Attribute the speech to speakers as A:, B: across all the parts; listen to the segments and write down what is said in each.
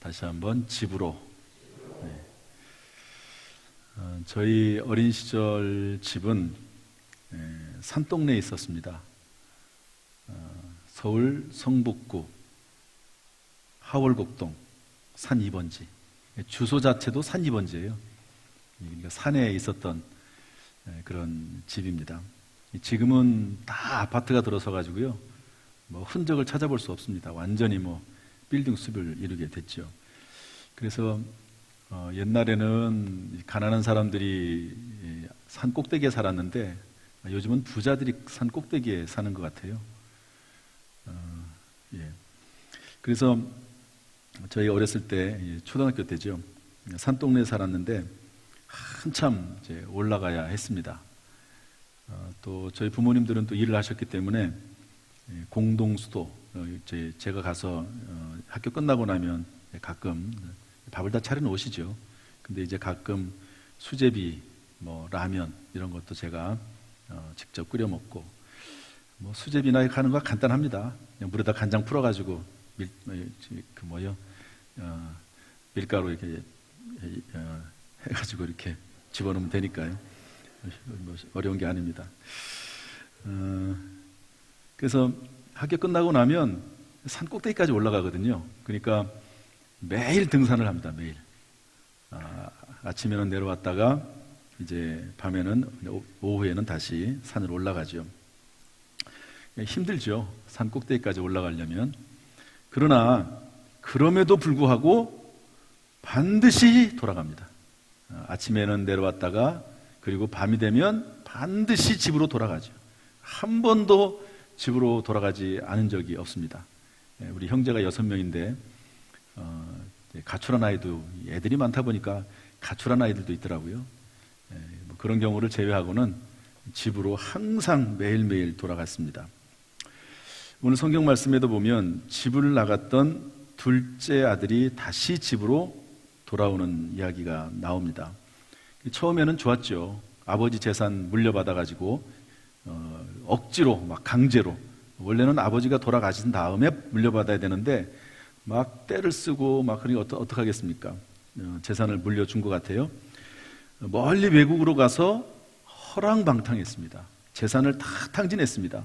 A: 다시 한번 집으로. 네. 저희 어린 시절 집은 산동네에 있었습니다. 서울 성북구 하월곡동 산 2번지. 주소 자체도 산 2번지예요. 그러니까 산에 있었던 그런 집입니다. 지금은 다 아파트가 들어서 가지고요, 뭐 흔적을 찾아볼 수 없습니다. 완전히 뭐 빌딩 숲을 이루게 됐죠. 그래서 옛날에는 가난한 사람들이 산 꼭대기에 살았는데 요즘은 부자들이 산 꼭대기에 사는 것 같아요. 예. 그래서 저희 어렸을 때 초등학교 때죠. 산동네에 살았는데 한참 이제 올라가야 했습니다. 또 저희 부모님들은 또 일을 하셨기 때문에 공동수도, 제가 가서 학교 끝나고 나면 가끔 밥을 다 차려 놓으시죠. 근데 이제 가끔 수제비, 뭐 라면 이런 것도 제가 직접 끓여 먹고, 뭐 수제비나 하는 거 간단합니다. 그냥 물에다 간장 풀어가지고 밀가루 이렇게 해가지고 이렇게 집어넣으면 되니까요. 뭐 어려운 게 아닙니다. 그래서 학교 끝나고 나면 산 꼭대기까지 올라가거든요. 그러니까 매일 등산을 합니다. 매일. 아침에는 내려왔다가 이제 밤에는, 오후에는 다시 산을 올라가죠. 힘들죠. 산 꼭대기까지 올라가려면. 그러나 그럼에도 불구하고 반드시 돌아갑니다. 아침에는 내려왔다가 그리고 밤이 되면 반드시 집으로 돌아가죠. 한 번도 집으로 돌아가지 않은 적이 없습니다. 우리 형제가 6명인데 가출한 아이도, 애들이 많다 보니까 가출한 아이들도 있더라고요. 뭐 그런 경우를 제외하고는 집으로 항상 매일매일 돌아갔습니다. 오늘 성경 말씀에도 보면 집을 나갔던 둘째 아들이 다시 집으로 돌아오는 이야기가 나옵니다. 처음에는 좋았죠. 아버지 재산 물려받아가지고 억지로, 막 강제로, 원래는 아버지가 돌아가신 다음에 물려받아야 되는데 막 떼를 쓰고 막, 그러니 어떡하겠습니까? 재산을 물려준 것 같아요. 멀리 외국으로 가서 허랑방탕했습니다. 재산을 다 탕진했습니다.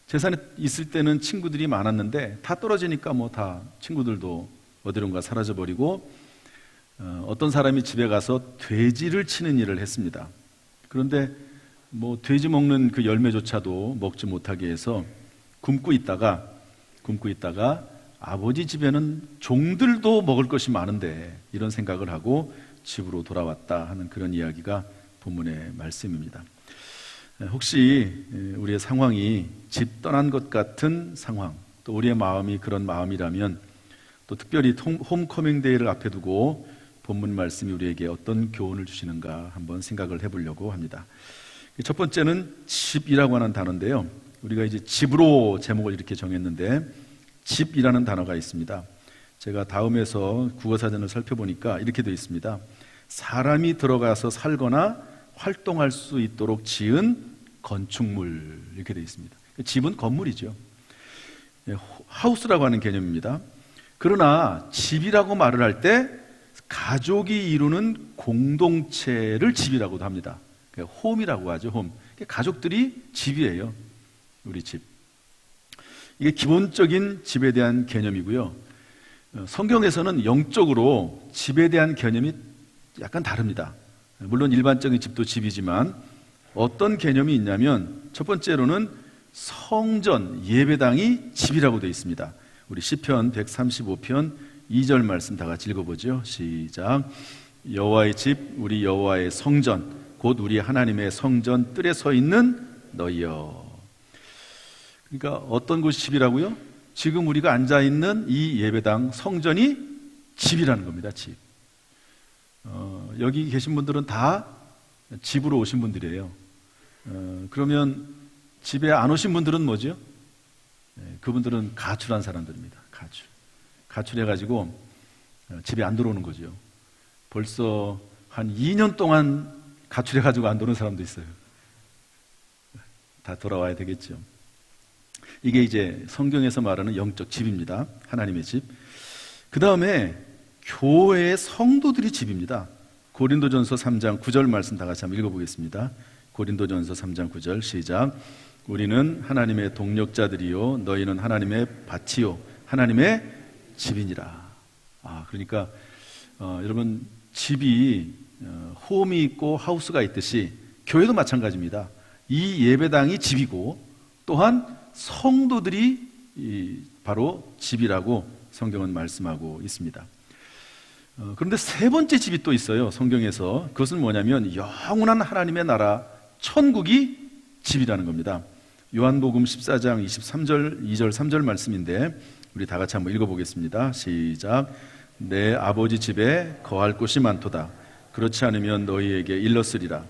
A: 재산이 있을 때는 친구들이 많았는데 다 떨어지니까 뭐 다 친구들도 어디론가 사라져버리고, 어떤 사람이 집에 가서 돼지를 치는 일을 했습니다. 그런데 뭐 돼지 먹는 그 열매조차도 먹지 못하게 해서 굶고 있다가 아버지 집에는 종들도 먹을 것이 많은데 이런 생각을 하고 집으로 돌아왔다 하는 그런 이야기가 본문의 말씀입니다. 혹시 우리의 상황이 집 떠난 것 같은 상황, 또 우리의 마음이 그런 마음이라면, 또 특별히 홈커밍 데이를 앞에 두고 본문 말씀이 우리에게 어떤 교훈을 주시는가 한번 생각을 해보려고 합니다. 첫 번째는 집이라고 하는 단어인데요. 우리가 이제 집으로 제목을 이렇게 정했는데 집이라는 단어가 있습니다. 제가 다음에서 국어사전을 살펴보니까 이렇게 되어 있습니다. 사람이 들어가서 살거나 활동할 수 있도록 지은 건축물, 이렇게 되어 있습니다. 집은 건물이죠. 하우스라고 하는 개념입니다. 그러나 집이라고 말을 할 때 가족이 이루는 공동체를 집이라고도 합니다. 홈이라고 하죠. 홈. 가족들이 집이에요. 우리 집. 이게 기본적인 집에 대한 개념이고요. 성경에서는 영적으로 집에 대한 개념이 약간 다릅니다. 물론 일반적인 집도 집이지만 어떤 개념이 있냐면, 첫 번째로는 성전, 예배당이 집이라고 되어 있습니다. 우리 시편 135편 2절 말씀 다 같이 읽어보죠. 시작. 여호와의 집, 우리 여호와의 성전, 곧 우리 하나님의 성전 뜰에 서 있는 너희여. 그러니까 어떤 곳이 집이라고요? 지금 우리가 앉아있는 이 예배당, 성전이 집이라는 겁니다. 집. 여기 계신 분들은 다 집으로 오신 분들이에요. 그러면 집에 안 오신 분들은 뭐죠? 그분들은 가출한 사람들입니다. 가출해가지고 집에 안 들어오는 거죠. 벌써 한 2년 동안 가출해가지고 안 들어오는 사람도 있어요. 다 돌아와야 되겠죠. 이게 이제 성경에서 말하는 영적 집입니다. 하나님의 집. 그 다음에 교회의 성도들이 집입니다. 고린도전서 3장 9절 말씀 다 같이 한번 읽어보겠습니다. 고린도전서 3장 9절 시작. 우리는 하나님의 동력자들이요 너희는 하나님의 밭이요 하나님의 집이니라. 그러니까 여러분, 집이 홈이 있고 하우스가 있듯이 교회도 마찬가지입니다. 이 예배당이 집이고 또한 성도들이 바로 집이라고 성경은 말씀하고 있습니다. 그런데 세 번째 집이 또 있어요, 성경에서. 그것은 뭐냐면 영원한 하나님의 나라, 천국이 집이라는 겁니다. 요한복음 14장 23절 2절 3절 말씀인데 우리 다 같이 한번 읽어보겠습니다. 시작. 내 아버지 집에 거할 곳이 많도다. 그렇지 않으면 너희에게 일렀으리라.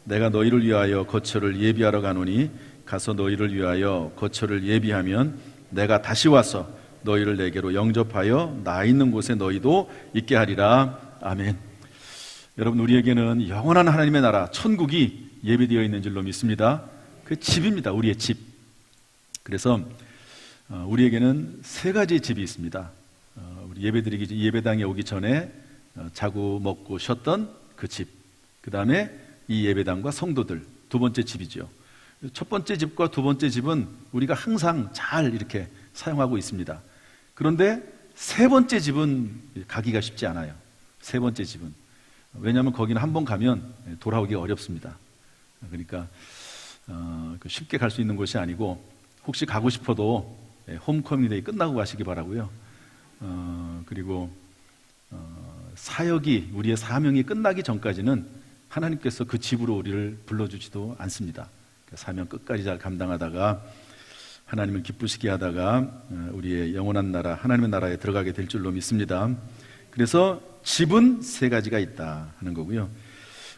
A: 내가 너희를 위하여 거처를 예비하러 가노니 가서 너희를 위하여 거처를 예비하면 내가 다시 와서 너희를 내게로 영접하여 나 있는 곳에 너희도 있게 하리라. 아멘. 여러분, 우리에게는 영원한 하나님의 나라, 천국이 예비되어 있는 줄로 믿습니다. 그 집입니다. 우리의 집. 그래서 우리에게는 세 가지의 집이 있습니다. 우리 예배드리기 예배당에 오기 전에 자고 먹고 쉬었던 그 집, 그 다음에 이 예배당과 성도들, 두 번째 집이죠. 첫 번째 집과 두 번째 집은 우리가 항상 잘 이렇게 사용하고 있습니다. 그런데 세 번째 집은 가기가 쉽지 않아요. 세 번째 집은. 왜냐하면 거기는 한번 가면 돌아오기가 어렵습니다. 그러니까 쉽게 갈 수 있는 곳이 아니고, 혹시 가고 싶어도 홈커뮤니데이 끝나고 가시기 바라고요. 그리고 사역이, 우리의 사명이 끝나기 전까지는 하나님께서 그 집으로 우리를 불러주지도 않습니다. 사명 끝까지 잘 감당하다가 하나님을 기쁘시게 하다가 우리의 영원한 나라, 하나님의 나라에 들어가게 될 줄로 믿습니다. 그래서 집은 세 가지가 있다 하는 거고요.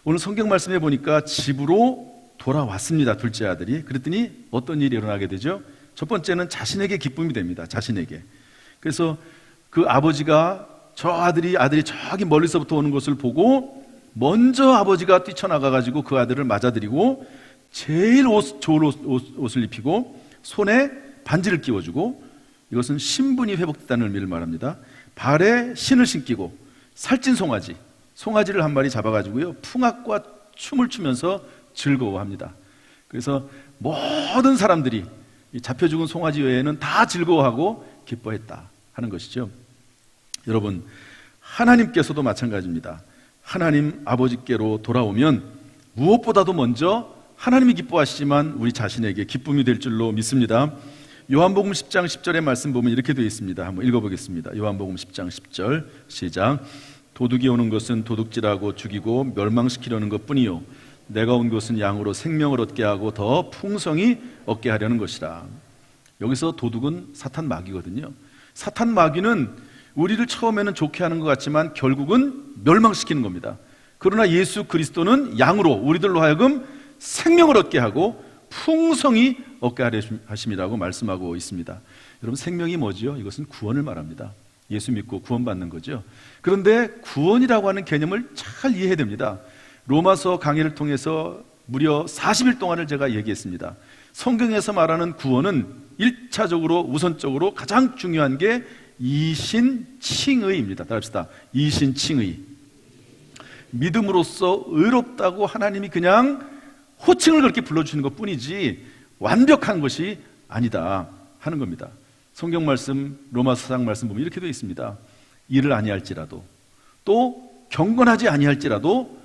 A: 오늘 성경 말씀에 보니까 집으로 돌아왔습니다, 둘째 아들이. 그랬더니 어떤 일이 일어나게 되죠? 첫 번째는 자신에게 기쁨이 됩니다. 자신에게. 그래서 그 아버지가 아들이 저기 멀리서부터 오는 것을 보고 먼저 아버지가 뛰쳐나가가지고 그 아들을 맞아들이고 제일 좋은 옷을 입히고 손에 반지를 끼워주고, 이것은 신분이 회복됐다는 의미를 말합니다. 발에 신을 신기고 살찐 송아지를 한 마리 잡아가지고요, 풍악과 춤을 추면서 즐거워합니다. 그래서 모든 사람들이 잡혀 죽은 송아지 외에는 다 즐거워하고 기뻐했다 하는 것이죠. 여러분, 하나님께서도 마찬가지입니다. 하나님 아버지께로 돌아오면 무엇보다도 먼저 하나님이 기뻐하시지만 우리 자신에게 기쁨이 될 줄로 믿습니다. 요한복음 10장 10절의 말씀 보면 이렇게 되어 있습니다. 한번 읽어보겠습니다. 요한복음 10장 10절 시작. 도둑이 오는 것은 도둑질하고 죽이고 멸망시키려는 것뿐이요 내가 온 것은 양으로 생명을 얻게 하고 더 풍성히 얻게 하려는 것이라. 여기서 도둑은 사탄 마귀거든요. 사탄 마귀는 우리를 처음에는 좋게 하는 것 같지만 결국은 멸망시키는 겁니다. 그러나 예수 그리스도는 양으로 우리들로 하여금 생명을 얻게 하고 풍성히 얻게 하려 하심이라고 말씀하고 있습니다. 여러분, 생명이 뭐죠? 이것은 구원을 말합니다. 예수 믿고 구원받는 거죠. 그런데 구원이라고 하는 개념을 잘 이해해야 됩니다. 로마서 강의를 통해서 무려 40일 동안을 제가 얘기했습니다. 성경에서 말하는 구원은 1차적으로 우선적으로 가장 중요한 게 이신칭의입니다. 따라합시다. 이신칭의. 믿음으로써 의롭다고 하나님이 그냥 호칭을 그렇게 불러주시는 것 뿐이지 완벽한 것이 아니다 하는 겁니다. 성경 말씀, 로마서 4장 말씀 보면 이렇게 되어 있습니다. 이를 아니할지라도 또 경건하지 아니할지라도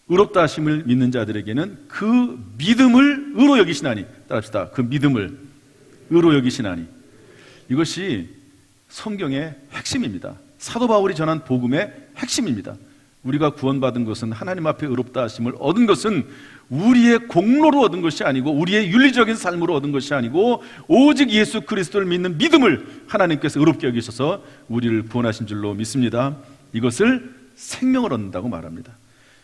A: 의롭다 하심을 믿는 자들에게는 그 믿음을 의로 여기시나니. 따라합시다. 그 믿음을 의로 여기시나니. 이것이 성경의 핵심입니다. 사도 바울이 전한 복음의 핵심입니다. 우리가 구원받은 것은, 하나님 앞에 의롭다 하심을 얻은 것은 우리의 공로로 얻은 것이 아니고 우리의 윤리적인 삶으로 얻은 것이 아니고 오직 예수 그리스도를 믿는 믿음을 하나님께서 의롭게 여기셔서 우리를 구원하신 줄로 믿습니다. 이것을 생명을 얻는다고 말합니다.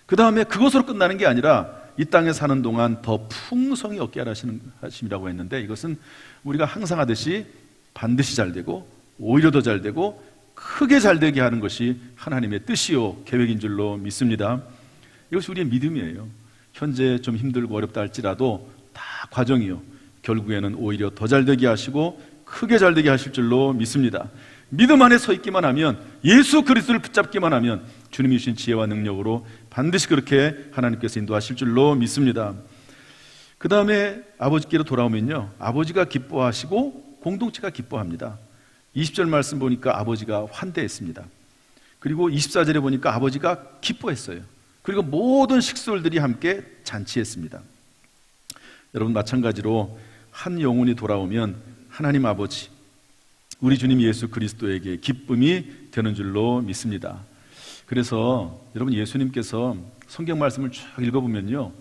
A: 그 다음에 그것으로 끝나는 게 아니라 이 땅에 사는 동안 더 풍성히 얻게 하심이라고 했는데, 이것은 우리가 항상 하듯이 반드시 잘 되고 오히려 더 잘 되고 크게 잘 되게 하는 것이 하나님의 뜻이요 계획인 줄로 믿습니다. 이것이 우리의 믿음이에요. 현재 좀 힘들고 어렵다 할지라도 다 과정이요, 결국에는 오히려 더 잘 되게 하시고 크게 잘 되게 하실 줄로 믿습니다. 믿음 안에 서 있기만 하면, 예수 그리스도를 붙잡기만 하면 주님이 주신 지혜와 능력으로 반드시 그렇게 하나님께서 인도하실 줄로 믿습니다. 그 다음에 아버지께로 돌아오면요, 아버지가 기뻐하시고 공동체가 기뻐합니다. 20절 말씀 보니까 아버지가 환대했습니다. 그리고 24절에 보니까 아버지가 기뻐했어요. 그리고 모든 식솔들이 함께 잔치했습니다. 여러분, 마찬가지로 한 영혼이 돌아오면 하나님 아버지, 우리 주님 예수 그리스도에게 기쁨이 되는 줄로 믿습니다. 그래서 여러분, 예수님께서 성경 말씀을 쭉 읽어보면요,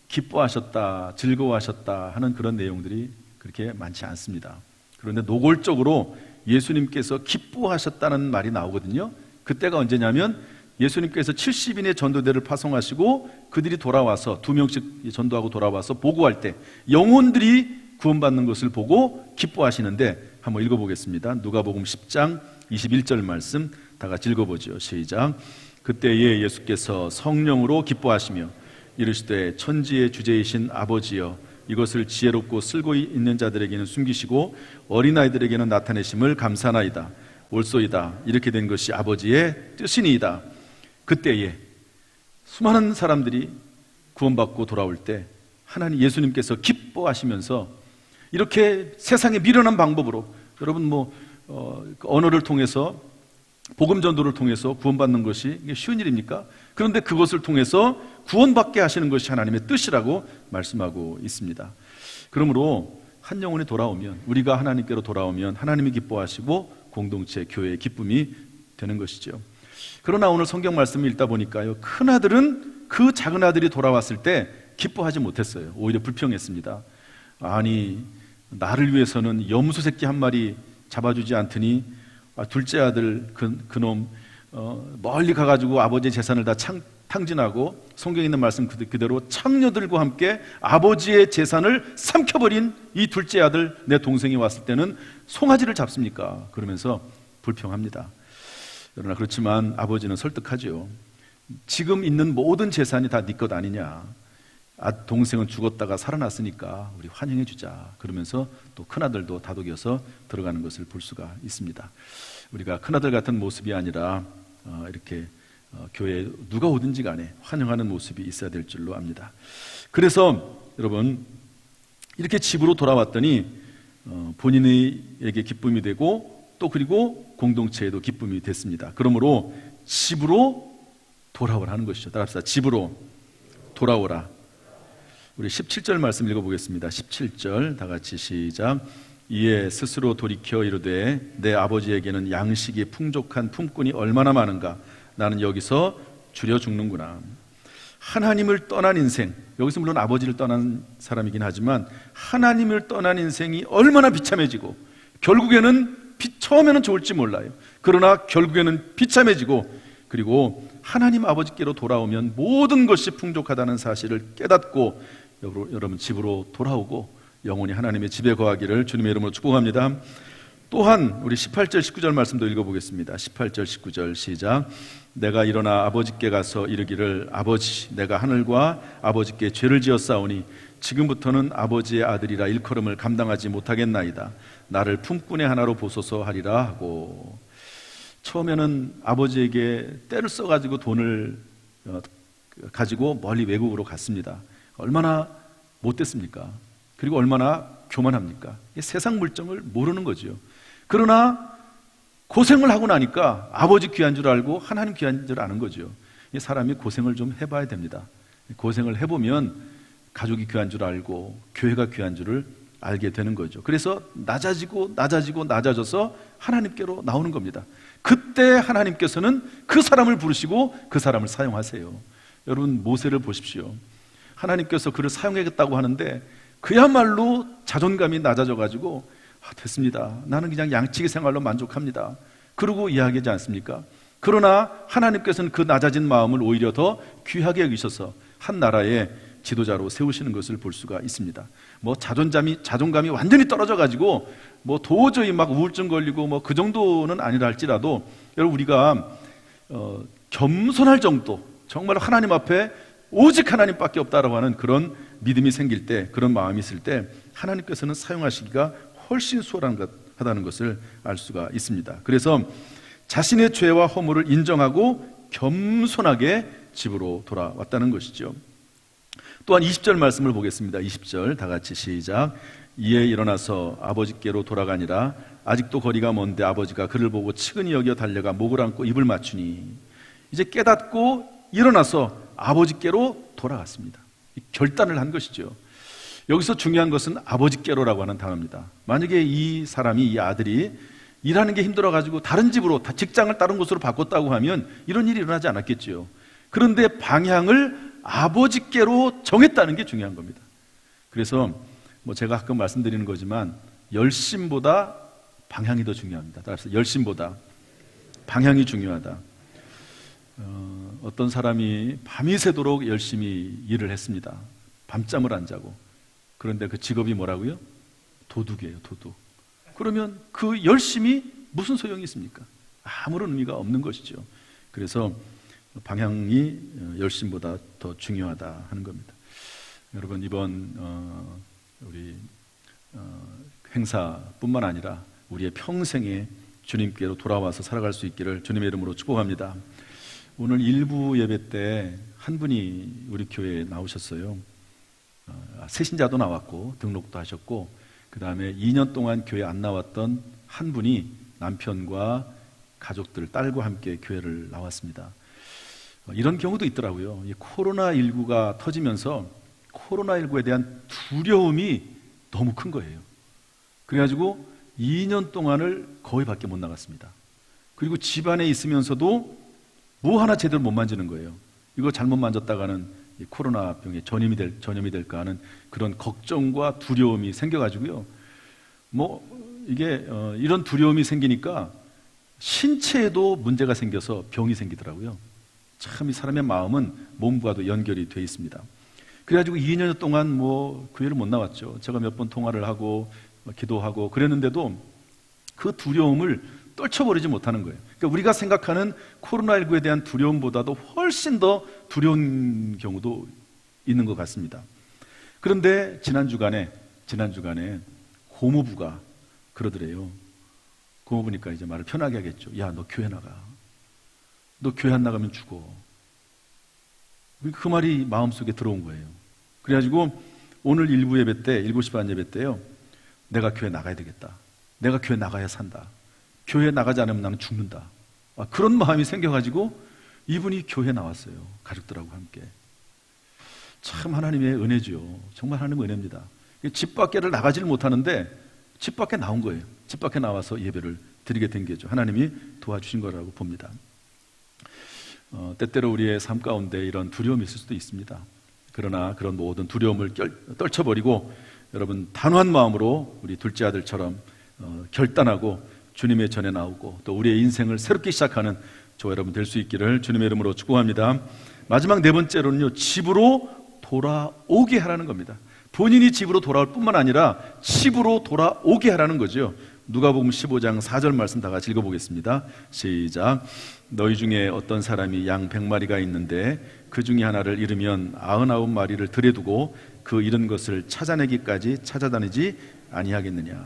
A: 기뻐하셨다, 즐거워하셨다 하는 그런 내용들이 그렇게 많지 않습니다. 그런데 노골적으로 예수님께서 기뻐하셨다는 말이 나오거든요. 그때가 언제냐면 예수님께서 70인의 전도대를 파송하시고 그들이 돌아와서 2명씩 전도하고 돌아와서 보고할 때 영혼들이 구원받는 것을 보고 기뻐하시는데, 한번 읽어보겠습니다. 누가복음 10장 21절 말씀 다 같이 읽어보죠. 시작. 그때에 예수께서 성령으로 기뻐하시며 이르시되 천지의 주제이신 아버지여, 이것을 지혜롭고 쓸고 있는 자들에게는 숨기시고 어린아이들에게는 나타내심을 감사나이다. 옳소이다. 이렇게 된 것이 아버지의 뜻이니이다. 그때에 수많은 사람들이 구원받고 돌아올 때 하나님 예수님께서 기뻐하시면서 이렇게 세상에 미련한 방법으로, 여러분 언어를 통해서 복음 전도를 통해서 구원받는 것이 쉬운 일입니까? 그런데 그것을 통해서 구원받게 하시는 것이 하나님의 뜻이라고 말씀하고 있습니다. 그러므로 한 영혼이 돌아오면, 우리가 하나님께로 돌아오면 하나님이 기뻐하시고 공동체, 교회의 기쁨이 되는 것이죠. 그러나 오늘 성경 말씀을 읽다 보니까요, 큰 아들은 그 작은 아들이 돌아왔을 때 기뻐하지 못했어요. 오히려 불평했습니다. 아니, 나를 위해서는 염소 새끼 한 마리 잡아주지 않더니 둘째 아들 그놈 멀리 가가지고 아버지의 재산을 다 탕진하고, 성경에 있는 말씀 그대로 창녀들과 함께 아버지의 재산을 삼켜버린 이 둘째 아들, 내 동생이 왔을 때는 송아지를 잡습니까? 그러면서 불평합니다. 그러나 그렇지만 아버지는 설득하죠. 지금 있는 모든 재산이 다 네 것 아니냐, 동생은 죽었다가 살아났으니까 우리 환영해 주자. 그러면서 또 큰아들도 다독여서 들어가는 것을 볼 수가 있습니다. 우리가 큰아들 같은 모습이 아니라 이렇게 교회에 누가 오든지 간에 환영하는 모습이 있어야 될 줄로 압니다. 그래서 여러분, 이렇게 집으로 돌아왔더니 본인에게 기쁨이 되고 또 그리고 공동체에도 기쁨이 됐습니다. 그러므로 집으로 돌아오라는 것이죠. 따라합시다. 집으로 돌아오라. 우리 17절 말씀 읽어보겠습니다. 17절 다 같이 시작. 이에 스스로 돌이켜 이르되 내 아버지에게는 양식이 풍족한 품꾼이 얼마나 많은가, 나는 여기서 줄여 죽는구나. 하나님을 떠난 인생, 여기서 물론 아버지를 떠난 사람이긴 하지만 하나님을 떠난 인생이 얼마나 비참해지고, 결국에는 처음에는 좋을지 몰라요. 그러나 결국에는 비참해지고, 그리고 하나님 아버지께로 돌아오면 모든 것이 풍족하다는 사실을 깨닫고 여러분 집으로 돌아오고 영원히 하나님의 집에 거하기를 주님의 이름으로 축복합니다. 또한 우리 18절 19절 말씀도 읽어보겠습니다. 18절 19절 시작. 내가 일어나 아버지께 가서 이르기를 아버지, 내가 하늘과 아버지께 죄를 지었사오니 지금부터는 아버지의 아들이라 일컬음을 감당하지 못하겠나이다. 나를 품꾼의 하나로 보소서 하리라 하고, 처음에는 아버지에게 때를 써가지고 돈을 가지고 멀리 외국으로 갔습니다. 얼마나 못됐습니까? 그리고 얼마나 교만합니까? 세상 물정을 모르는 거죠. 그러나 고생을 하고 나니까 아버지 귀한 줄 알고 하나님 귀한 줄 아는 거죠. 사람이 고생을 좀 해봐야 됩니다. 고생을 해보면 가족이 귀한 줄 알고 교회가 귀한 줄을 알게 되는 거죠. 그래서 낮아져서 하나님께로 나오는 겁니다. 그때 하나님께서는 그 사람을 부르시고 그 사람을 사용하세요. 여러분, 모세를 보십시오. 하나님께서 그를 사용하겠다고 하는데 그야말로 자존감이 낮아져가지고 됐습니다. 나는 그냥 양치기 생활로 만족합니다. 그러고 이야기하지 않습니까? 그러나 하나님께서는 그 낮아진 마음을 오히려 더 귀하게 여기셔서 한 나라의 지도자로 세우시는 것을 볼 수가 있습니다. 자존감이 완전히 떨어져가지고 도저히 막 우울증 걸리고 그 정도는 아니라 할지라도, 여러분, 우리가 겸손할 정도, 정말 하나님 앞에 오직 하나님밖에 없다라고 하는 그런 믿음이 생길 때, 그런 마음이 있을 때 하나님께서는 사용하시기가 훨씬 수월한 것 하다는 것을 알 수가 있습니다. 그래서 자신의 죄와 허물을 인정하고 겸손하게 집으로 돌아왔다는 것이죠. 또한 20절 말씀을 보겠습니다. 20절 다 같이 시작. 이에 일어나서 아버지께로 돌아가니라. 아직도 거리가 먼데 아버지가 그를 보고 측은히 여겨 달려가 목을 안고 입을 맞추니, 이제 깨닫고 일어나서 아버지께로 돌아갔습니다. 결단을 한 것이죠. 여기서 중요한 것은 아버지께로라고 하는 단어입니다. 만약에 이 사람이, 이 아들이 일하는 게 힘들어가지고 다른 집으로, 직장을 다른 곳으로 바꿨다고 하면 이런 일이 일어나지 않았겠죠. 그런데 방향을 아버지께로 정했다는 게 중요한 겁니다. 그래서 제가 가끔 말씀드리는 거지만 열심보다 방향이 더 중요합니다. 따라서 열심보다 방향이 중요하다. 어떤 사람이 밤이 새도록 열심히 일을 했습니다. 밤잠을 안 자고. 그런데 그 직업이 뭐라고요? 도둑이에요, 도둑. 그러면 그 열심이 무슨 소용이 있습니까? 아무런 의미가 없는 것이죠. 그래서 방향이 열심보다 더 중요하다 하는 겁니다. 여러분, 이번 우리 행사뿐만 아니라 우리의 평생에 주님께로 돌아와서 살아갈 수 있기를 주님의 이름으로 축복합니다. 오늘 일부 예배 때 한 분이 우리 교회에 나오셨어요. 새신자도 나왔고 등록도 하셨고, 그 다음에 2년 동안 교회 안 나왔던 한 분이 남편과 가족들, 딸과 함께 교회를 나왔습니다. 이런 경우도 있더라고요. 이 코로나19가 터지면서 코로나19에 대한 두려움이 너무 큰 거예요. 그래가지고 2년 동안을 거의 밖에 못 나갔습니다. 그리고 집안에 있으면서도 뭐 하나 제대로 못 만지는 거예요. 이거 잘못 만졌다가는 코로나 병에 전염이 될까 하는 그런 걱정과 두려움이 생겨가지고요. 이게 이런 두려움이 생기니까 신체에도 문제가 생겨서 병이 생기더라고요. 참 이 사람의 마음은 몸과도 연결이 돼 있습니다. 그래가지고 2년 동안 교회를 못 나왔죠. 제가 몇 번 통화를 하고 기도하고 그랬는데도 그 두려움을 떨쳐버리지 못하는 거예요. 그러니까 우리가 생각하는 코로나19에 대한 두려움보다도 훨씬 더 두려운 경우도 있는 것 같습니다. 그런데 지난 주간에 고모부가 그러더래요. 고모부니까 이제 말을 편하게 하겠죠. 야, 너 교회 나가. 너 교회 안 나가면 죽어. 그 말이 마음속에 들어온 거예요. 그래가지고 오늘 일부 예배 때, 7시 반 예배 때요, 내가 교회 나가야 되겠다. 내가 교회 나가야 산다. 교회 나가지 않으면 나는 죽는다. 그런 마음이 생겨가지고 이분이 교회 나왔어요. 가족들하고 함께. 참 하나님의 은혜죠. 정말 하나님의 은혜입니다. 집 밖에를 나가지를 못하는데 집 밖에 나온 거예요. 집 밖에 나와서 예배를 드리게 된 게죠. 하나님이 도와주신 거라고 봅니다. 때때로 우리의 삶 가운데 이런 두려움이 있을 수도 있습니다. 그러나 그런 모든 두려움을 떨쳐버리고 여러분 단호한 마음으로 우리 둘째 아들처럼 결단하고 주님의 전에 나오고 또 우리의 인생을 새롭게 시작하는 저와 여러분 될 수 있기를 주님의 이름으로 축복합니다. 마지막 네 번째로는요, 집으로 돌아오게 하라는 겁니다. 본인이 집으로 돌아올 뿐만 아니라 집으로 돌아오게 하라는 거죠. 누가복음 15장 4절 말씀 다 같이 읽어보겠습니다. 시작. 너희 중에 어떤 사람이 양 100마리가 있는데 그 중에 하나를 잃으면 99마리를 들여 두고 그 잃은 것을 찾아내기까지 찾아다니지 아니하겠느냐.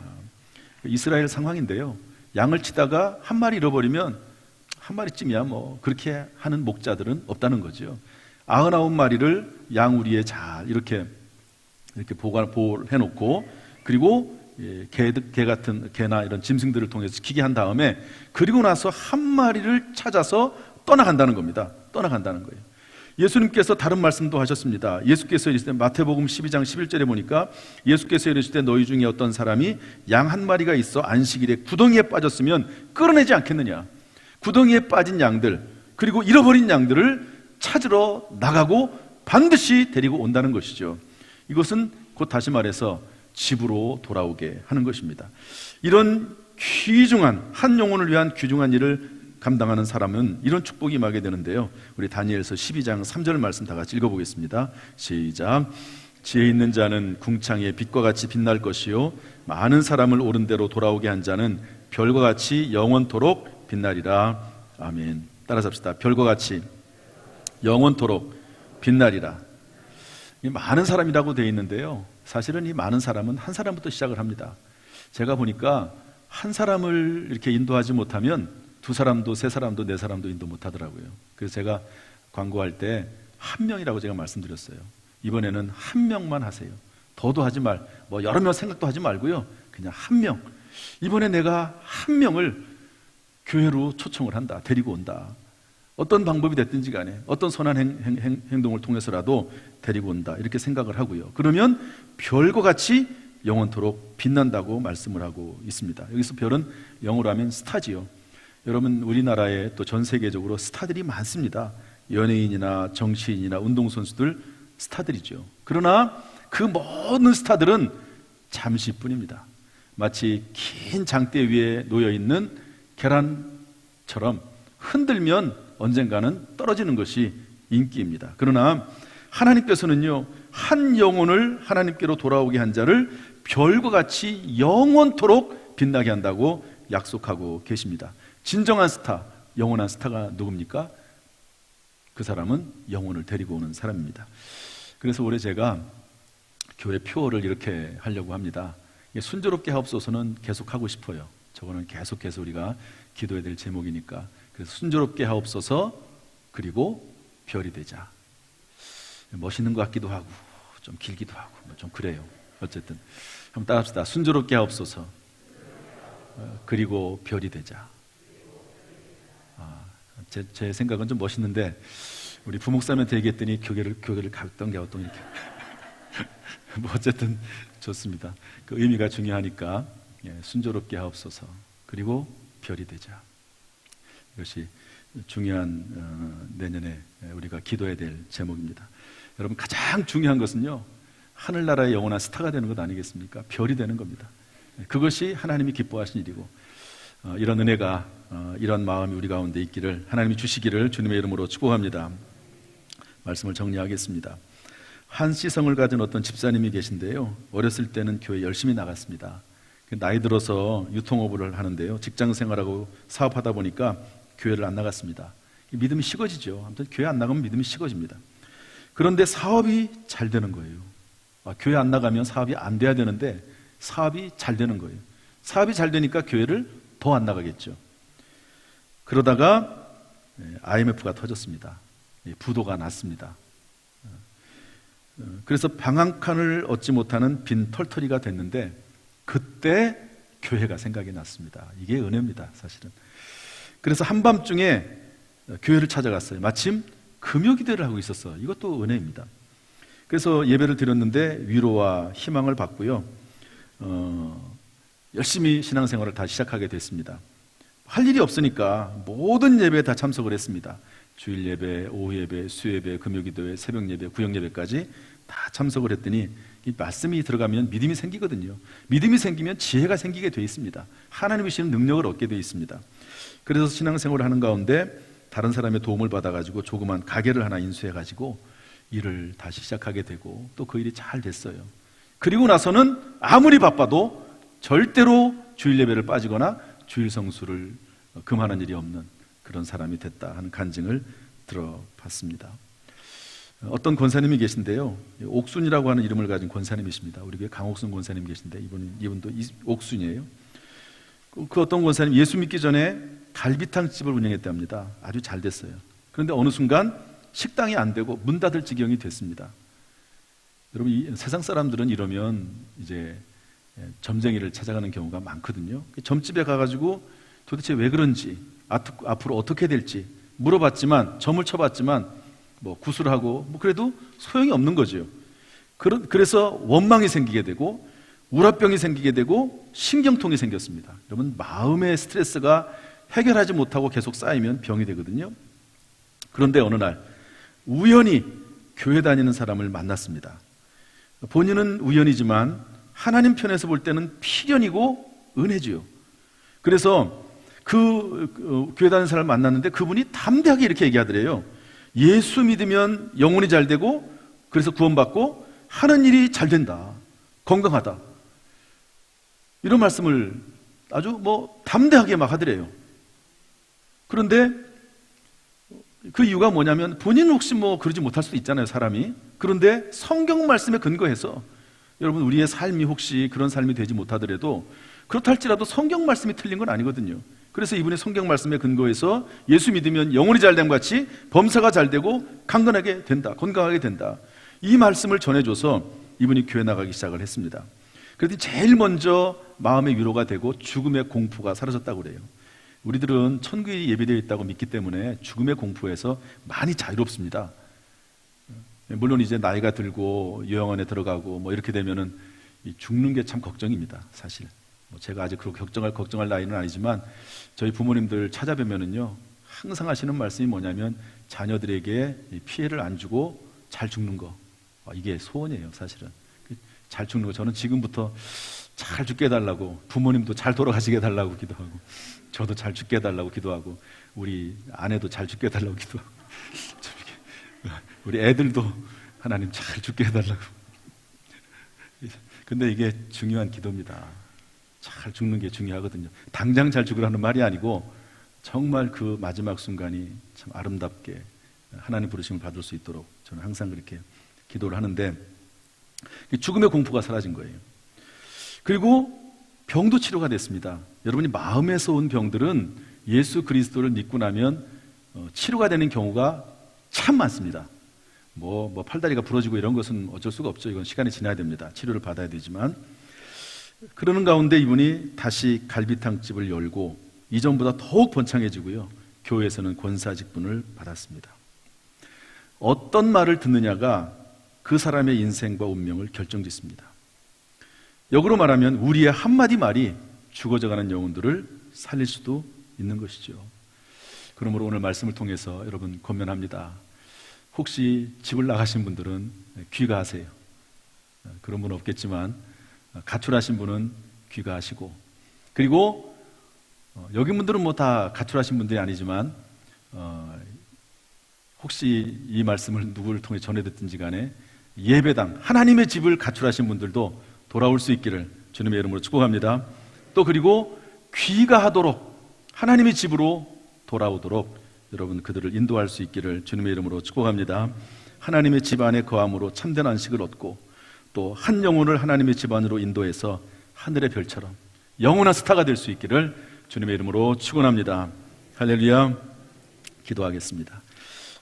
A: 이스라엘 상황인데요, 양을 치다가 한 마리 잃어버리면 한 마리쯤이야 그렇게 하는 목자들은 없다는 거죠. 99마리를 양우리에 잘 이렇게 보호해 놓고, 그리고 개 같은 개나 이런 짐승들을 통해서 지키게 한 다음에, 그리고 나서 한 마리를 찾아서 떠나간다는 겁니다. 떠나간다는 거예요. 예수님께서 다른 말씀도 하셨습니다. 예수께서 이르시되, 마태복음 12장 11절에 보니까 예수께서 이르시되 너희 중에 어떤 사람이 양 한 마리가 있어 안식일에 구덩이에 빠졌으면 끌어내지 않겠느냐. 구덩이에 빠진 양들, 그리고 잃어버린 양들을 찾으러 나가고 반드시 데리고 온다는 것이죠. 이것은 곧 다시 말해서 집으로 돌아오게 하는 것입니다. 이런 귀중한, 한 영혼을 위한 귀중한 일을 감당하는 사람은 이런 축복이 임하게 되는데요, 우리 다니엘서 12장 3절 말씀 다 같이 읽어보겠습니다. 시작. 지혜 있는 자는 궁창의 빛과 같이 빛날 것이요 많은 사람을 옳은 대로 돌아오게 한 자는 별과 같이 영원토록 빛나리라. 아멘. 따라서 합시다. 별과 같이 영원토록 빛나리라. 이 많은 사람이라고 되어 있는데요, 사실은 이 많은 사람은 한 사람부터 시작을 합니다. 제가 보니까 한 사람을 이렇게 인도하지 못하면 두 사람도 세 사람도 네 사람도 인도 못하더라고요. 그래서 제가 광고할 때 한 명이라고 제가 말씀드렸어요. 이번에는 한 명만 하세요. 더도 하지 뭐 여러 명 생각도 하지 말고요. 그냥 한 명. 이번에 내가 한 명을 교회로 초청을 한다. 데리고 온다. 어떤 방법이 됐든지 간에 어떤 선한 행동을 통해서라도 데리고 온다. 이렇게 생각을 하고요. 그러면 별과 같이 영원토록 빛난다고 말씀을 하고 있습니다. 여기서 별은 영어로 하면 스타지요. 여러분, 우리나라에 또 전 세계적으로 스타들이 많습니다. 연예인이나 정치인이나 운동선수들 스타들이죠. 그러나 그 모든 스타들은 잠시뿐입니다. 마치 긴 장대 위에 놓여있는 계란처럼 흔들면 언젠가는 떨어지는 것이 인기입니다. 그러나 하나님께서는요, 한 영혼을 하나님께로 돌아오게 한 자를 별과 같이 영원토록 빛나게 한다고 약속하고 계십니다. 진정한 스타, 영원한 스타가 누굽니까? 그 사람은 영혼을 데리고 오는 사람입니다. 그래서 올해 제가 교회 표어를 이렇게 하려고 합니다. 순조롭게 하옵소서는 계속 하고 싶어요. 저거는 계속해서 우리가 기도해야 될 제목이니까. 그래서 순조롭게 하옵소서, 그리고 별이 되자. 멋있는 것 같기도 하고 좀 길기도 하고 좀 그래요. 어쨌든 한번 따라합시다. 순조롭게 하옵소서, 그리고 별이 되자. 제 생각은 좀 멋있는데 우리 부목사님한테 얘기했더니 교회를 가똥 이렇게 뭐 어쨌든 좋습니다. 그 의미가 중요하니까 순조롭게 하옵소서, 그리고 별이 되자. 이것이 중요한 내년에 우리가 기도해야 될 제목입니다. 여러분, 가장 중요한 것은요, 하늘나라의 영원한 스타가 되는 것 아니겠습니까? 별이 되는 겁니다. 그것이 하나님이 기뻐하신 일이고, 이런 은혜가, 이런 마음이 우리 가운데 있기를 하나님이 주시기를 주님의 이름으로 축복합니다. 말씀을 정리하겠습니다. 한 시성을 가진 어떤 집사님이 계신데요, 어렸을 때는 교회 열심히 나갔습니다. 나이 들어서 유통업을 하는데요, 직장 생활하고 사업하다 보니까 교회를 안 나갔습니다. 믿음이 식어지죠. 아무튼 교회 안 나가면 믿음이 식어집니다. 그런데 사업이 잘 되는 거예요. 교회 안 나가면 사업이 안 돼야 되는데 사업이 잘 되는 거예요. 사업이 잘 되니까 교회를 더 안 나가겠죠. 그러다가 IMF가 터졌습니다. 부도가 났습니다. 그래서 방 한 칸을 얻지 못하는 빈 털터리가 됐는데 그때 교회가 생각이 났습니다. 이게 은혜입니다, 사실은. 그래서 한밤중에 교회를 찾아갔어요. 마침 금요기도를 하고 있었어요. 이것도 은혜입니다. 그래서 예배를 드렸는데 위로와 희망을 받고요, 열심히 신앙생활을 다시 시작하게 됐습니다. 할 일이 없으니까 모든 예배에 다 참석을 했습니다. 주일 예배, 오후 예배, 수요예배, 금요기도회, 새벽 예배, 구역 예배까지 다 참석을 했더니 이 말씀이 들어가면 믿음이 생기거든요. 믿음이 생기면 지혜가 생기게 돼 있습니다. 하나님이 주시는 능력을 얻게 돼 있습니다. 그래서 신앙생활을 하는 가운데 다른 사람의 도움을 받아가지고 조그만 가게를 하나 인수해가지고 일을 다시 시작하게 되고 또 그 일이 잘 됐어요. 그리고 나서는 아무리 바빠도 절대로 주일 예배를 빠지거나 주일 성수를 금하는 일이 없는 그런 사람이 됐다 하는 간증을 들어봤습니다. 어떤 권사님이 계신데요, 옥순이라고 하는 이름을 가진 권사님이십니다. 우리 교회 강옥순 권사님 계신데 이분도 옥순이에요. 그 어떤 권사님 예수 믿기 전에 갈비탕집을 운영했답니다. 아주 잘 됐어요. 그런데 어느 순간 식당이 안 되고 문 닫을 지경이 됐습니다. 여러분, 이 세상 사람들은 이러면 이제 점쟁이를 찾아가는 경우가 많거든요. 점집에 가가지고 도대체 왜 그런지, 앞으로 어떻게 될지 물어봤지만, 점을 쳐봤지만 뭐 구술하고 뭐 그래도 소용이 없는 거죠. 그래서 원망이 생기게 되고 우라병이 생기게 되고 신경통이 생겼습니다. 여러분, 마음의 스트레스가 해결하지 못하고 계속 쌓이면 병이 되거든요. 그런데 어느 날 우연히 교회 다니는 사람을 만났습니다. 본인은 우연이지만 하나님 편에서 볼 때는 필연이고 은혜지요. 그래서 교회 다니는 사람을 만났는데 그분이 담대하게 이렇게 얘기하더래요. 예수 믿으면 영혼이 잘 되고 그래서 구원받고 하는 일이 잘 된다, 건강하다, 이런 말씀을 아주 담대하게 막 하더래요. 그런데 그 이유가 뭐냐면 본인은 혹시 그러지 못할 수도 있잖아요, 사람이. 그런데 성경 말씀에 근거해서 여러분, 우리의 삶이 혹시 그런 삶이 되지 못하더라도 그렇다 할지라도 성경 말씀이 틀린 건 아니거든요. 그래서 이분이 성경 말씀에 근거해서 예수 믿으면 영혼이 잘됨 같이 범사가 잘되고 강건하게 된다, 건강하게 된다, 이 말씀을 전해줘서 이분이 교회 나가기 시작을 했습니다. 그랬더니 제일 먼저 마음의 위로가 되고 죽음의 공포가 사라졌다고 그래요. 우리들은 천국이 예비되어 있다고 믿기 때문에 죽음의 공포에서 많이 자유롭습니다. 물론 이제 나이가 들고 요양원에 들어가고 뭐 이렇게 되면은 죽는 게 참 걱정입니다, 사실. 제가 아직 그렇게 걱정할 나이는 아니지만 저희 부모님들 찾아뵈면은요, 항상 하시는 말씀이 뭐냐면 자녀들에게 피해를 안 주고 잘 죽는 거, 이게 소원이에요, 사실은. 잘 죽는 거, 저는 지금부터 잘 죽게 해달라고, 부모님도 잘 돌아가시게 해달라고 기도하고, 저도 잘 죽게 해달라고 기도하고, 우리 아내도 잘 죽게 해달라고 기도하고, 우리 애들도 하나님 잘 죽게 해달라고. 근데 이게 중요한 기도입니다. 잘 죽는 게 중요하거든요. 당장 잘 죽으라는 말이 아니고 정말 그 마지막 순간이 참 아름답게 하나님 부르심을 받을 수 있도록 저는 항상 그렇게 기도를 하는데, 죽음의 공포가 사라진 거예요. 그리고 병도 치료가 됐습니다. 여러분이 마음에서 온 병들은 예수 그리스도를 믿고 나면 치료가 되는 경우가 참 많습니다. 뭐 팔다리가 부러지고 이런 것은 어쩔 수가 없죠. 이건 시간이 지나야 됩니다. 치료를 받아야 되지만, 그러는 가운데 이분이 다시 갈비탕집을 열고 이전보다 더욱 번창해지고요, 교회에서는 권사 직분을 받았습니다. 어떤 말을 듣느냐가 그 사람의 인생과 운명을 결정짓습니다. 역으로 말하면 우리의 한마디 말이 죽어져가는 영혼들을 살릴 수도 있는 것이죠. 그러므로 오늘 말씀을 통해서 여러분 권면합니다. 혹시 집을 나가신 분들은 귀가하세요. 그런 분은 없겠지만 가출하신 분은 귀가하시고, 그리고 여기 분들은 뭐 다 가출하신 분들이 아니지만 혹시 이 말씀을 누구를 통해 전해 듣든지 간에 예배당, 하나님의 집을 가출하신 분들도 돌아올 수 있기를 주님의 이름으로 축복합니다. 또 그리고 귀가하도록 하나님의 집으로 돌아오도록 여러분 그들을 인도할 수 있기를 주님의 이름으로 축복합니다. 하나님의 집 안에 거함으로 참된 안식을 얻고 또 한 영혼을 하나님의 집 안으로 인도해서 하늘의 별처럼 영원한 스타가 될 수 있기를 주님의 이름으로 축원합니다. 할렐루야. 기도하겠습니다.